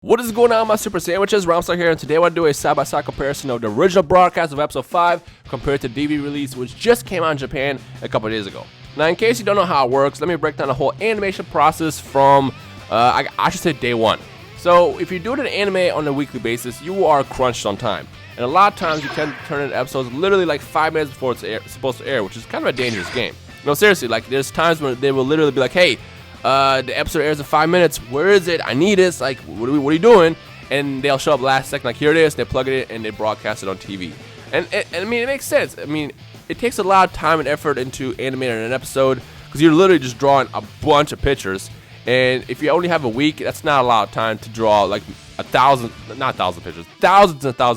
What is going on, my super sandwiches? Rhymestyle here, and today I want to do a side-by-side comparison of the original broadcast of episode 5 compared to DVD release, which just came out in Japan a couple days ago. Now, in case you don't know how it works, let me break down the whole animation process from, I should say, day one. So, if you're doing an anime on a weekly basis, you are crunched on time. And a lot of times, you can turn in episodes literally like 5 minutes before it's supposed to air, which is kind of a dangerous game. No, seriously, like, there's times when they will literally be like, hey, the episode airs in 5 minutes. Where is it? I need this. Like, what are you doing? And they'll show up last second. Like, here it is. They plug it in and they broadcast it on TV. And I mean, it makes sense. I mean, it takes a lot of time and effort into animating an episode because you're literally just drawing a bunch of pictures. And if you only have a week, that's not a lot of time to draw like thousands and thousands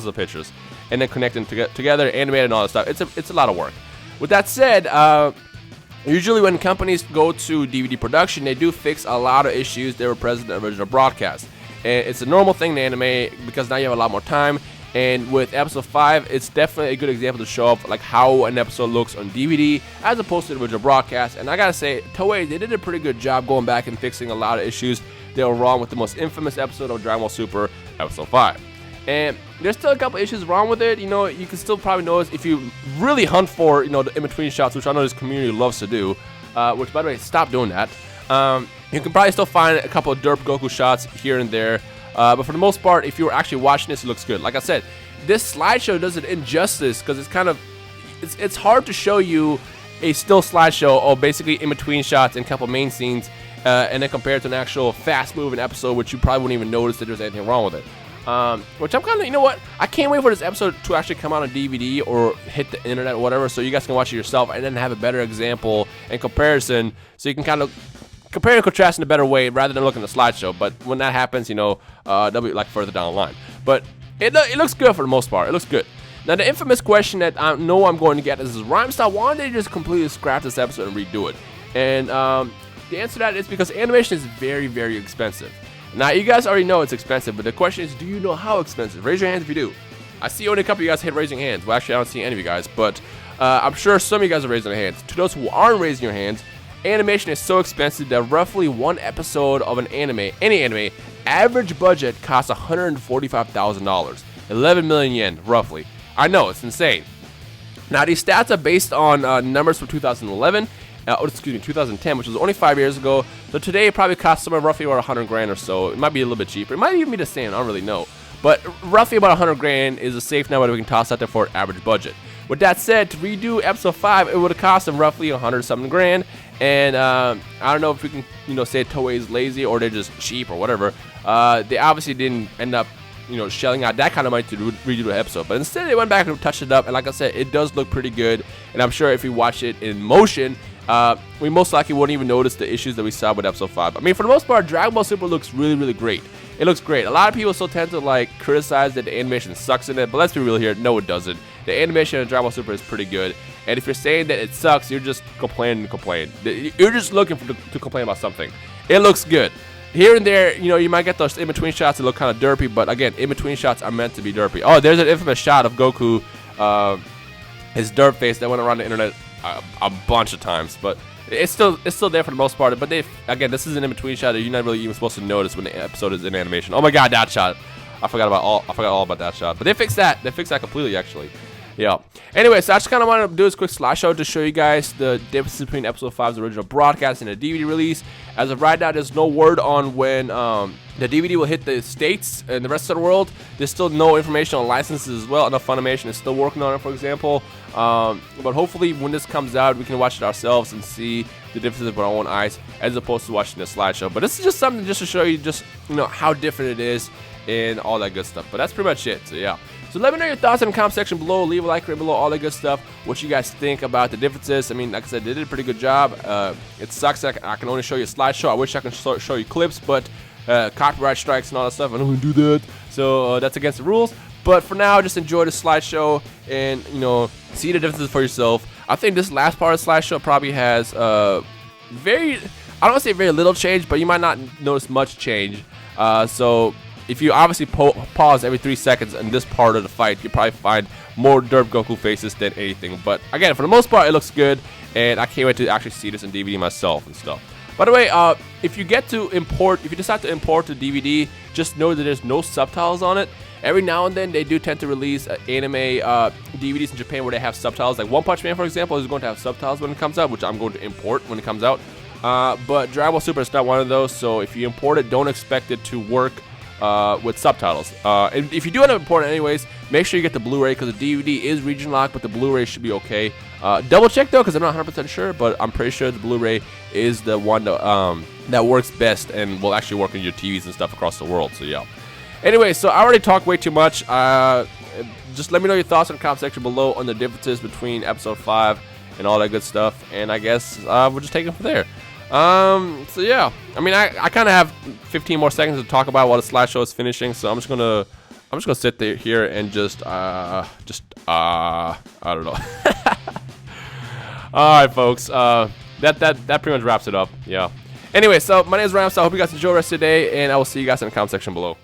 of pictures, and then connect them together, animate and all that stuff. It's a lot of work. With that said, usually when companies go to DVD production, they do fix a lot of issues that were present in the original broadcast. And it's a normal thing in anime because now you have a lot more time. And with episode 5, it's definitely a good example to show off like how an episode looks on DVD as opposed to the original broadcast. And I gotta say, Toei, they did a pretty good job going back and fixing a lot of issues that were wrong with the most infamous episode of Dragon Ball Super, episode 5. And there's still a couple issues wrong with it. You know, you can still probably notice if you really hunt for, you know, the in-between shots, which I know this community loves to do, which, by the way, stop doing that. You can probably still find a couple of derp Goku shots here and there. But for the most part, if you're actually watching this, it looks good. Like I said, this slideshow does it injustice because it's kind of, it's hard to show you a still slideshow of basically in-between shots and a couple main scenes, and then compare it to an actual fast-moving episode, which you probably wouldn't even notice that there's anything wrong with it. Which I'm kind of, you know what, I can't wait for this episode to actually come out on DVD or hit the internet or whatever, so you guys can watch it yourself and then have a better example and comparison, so you can kind of compare and contrast in a better way rather than looking at the slideshow. But when that happens, you know, that'll be like further down the line. But it looks good for the most part. It looks good. Now, the infamous question that I know I'm going to get is Rhymestyle, why did they just completely scrap this episode and redo it? And the answer to that is because animation is very, very expensive. Now, you guys already know it's expensive, but the question is, do you know how expensive? Raise your hands if you do. I see only a couple of you guys hit raising hands. Well, actually, I don't see any of you guys, but I'm sure some of you guys are raising their hands. To those who aren't raising your hands, animation is so expensive that roughly one episode of an anime, any anime, average budget costs $145,000. 11 million yen, roughly. I know, it's insane. Now, these stats are based on numbers from 2011. 2010, which was only 5 years ago. So today it probably costs somewhere roughly about 100 grand or so. It might be a little bit cheaper. It might even be the same. I don't really know. But roughly about 100 grand is a safe number that we can toss out there for an average budget. With that said, to redo episode 5, it would have cost them roughly 100 something grand. And I don't know if we can, you know, say Toei is lazy or they're just cheap or whatever. They obviously didn't end up, you know, shelling out that kind of money to redo the episode. But instead, they went back and touched it up. And like I said, it does look pretty good. And I'm sure if we watch it in motion, we most likely wouldn't even notice the issues that we saw with episode 5. I mean, for the most part, Dragon Ball Super looks really, really great. It looks great. A lot of people still tend to like criticize that the animation sucks in it, but let's be real here. No, it doesn't. The animation in Dragon Ball Super is pretty good. And if you're saying that it sucks, you're just complaining. You're just looking to complain about something. It looks good. Here and there, you know, you might get those in-between shots that look kind of derpy, but again, in-between shots are meant to be derpy. Oh, there's an infamous shot of Goku, his derp face that went around the internet a bunch of times, but it's still there for the most part. But again, this is an in-between shot that you're not really even supposed to notice when the episode is in animation. Oh my god, that shot! I forgot all about that shot. But they fixed that. They fixed that completely, actually. Yeah. Anyway, so I just kind of want to do this quick slideshow to show you guys the difference between episode 5's original broadcast and the DVD release. As of right now, there's no word on when the DVD will hit the States and the rest of the world. There's still no information on licenses as well. Enough Funimation is still working on it, for example. But hopefully, when this comes out, we can watch it ourselves and see the differences with our own eyes, as opposed to watching the slideshow. But this is just something just to show you, just, you know, how different it is and all that good stuff. But that's pretty much it. So yeah. So let me know your thoughts in the comment section below. Leave a like right below, all that good stuff. What you guys think about the differences. I mean, like I said, they did a pretty good job. It sucks that I can only show you a slideshow. I wish I could show you clips, but copyright strikes and all that stuff, I don't want to do that. So that's against the rules. But for now, just enjoy the slideshow and, you know, see the differences for yourself. I think this last part of the slideshow probably has I don't want to say very little change, but you might not notice much change. So if you obviously pause every 3 seconds in this part of the fight, you probably find more derp Goku faces than anything. But again, for the most part, it looks good, and I can't wait to actually see this in DVD myself and stuff. By the way, if you decide to import the DVD, just know that there's no subtitles on it. Every now and then, they do tend to release anime DVDs in Japan where they have subtitles. Like One Punch Man, for example, is going to have subtitles when it comes out, which I'm going to import when it comes out. But Dragon Ball Super is not one of those, so if you import it, don't expect it to work with subtitles. And if you do end up importing it anyways, make sure you get the Blu-ray, because the DVD is region locked, but the Blu-ray should be okay. Double check though, because I'm not 100% sure, but I'm pretty sure the Blu-ray is the one that works best and will actually work on your TVs and stuff across the world. So yeah. Anyway, so I already talked way too much. Just let me know your thoughts in the comment section below on the differences between episode 5 and all that good stuff. And I guess we'll just take it from there. So yeah, I mean, I kind of have 15 more seconds to talk about while the slideshow is finishing. So I'm just gonna sit there here and just I don't know. All right, folks. That pretty much wraps it up. Yeah. Anyway, so my name is Rhymestyle. I hope you guys enjoy the rest of the day, and I will see you guys in the comment section below.